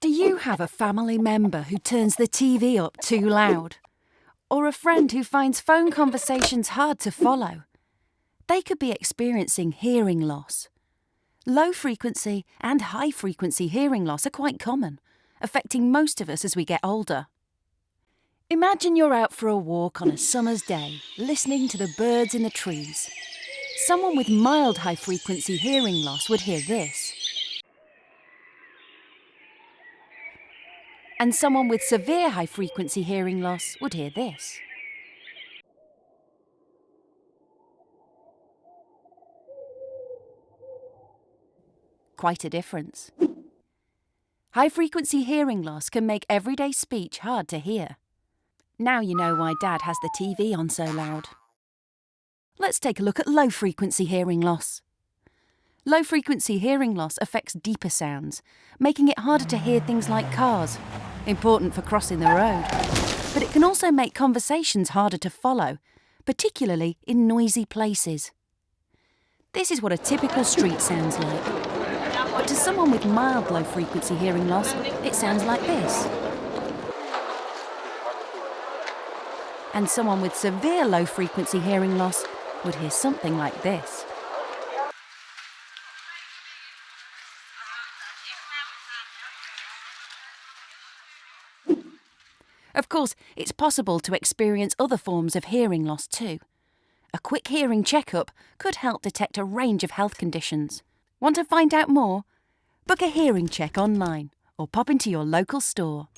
Do you have a family member who turns the TV up too loud? Or a friend who finds phone conversations hard to follow? They could be experiencing hearing loss. Low frequency and high frequency hearing loss are quite common, affecting most of us as we get older. Imagine you're out for a walk on a summer's day, listening to the birds in the trees. Someone with mild high frequency hearing loss would hear this. And someone with severe high frequency hearing loss would hear this. Quite a difference. High frequency hearing loss can make everyday speech hard to hear. Now you know why Dad has the TV on so loud. Let's take a look at low frequency hearing loss. Low frequency hearing loss affects deeper sounds, making it harder to hear things like cars, important for crossing the road. But it can also make conversations harder to follow, particularly in noisy places. This is what a typical street sounds like. But to someone with mild low frequency hearing loss, it sounds like this. And someone with severe low frequency hearing loss would hear something like this. Of course, it's possible to experience other forms of hearing loss too. A quick hearing checkup could help detect a range of health conditions. Want to find out more? Book a hearing check online or pop into your local store.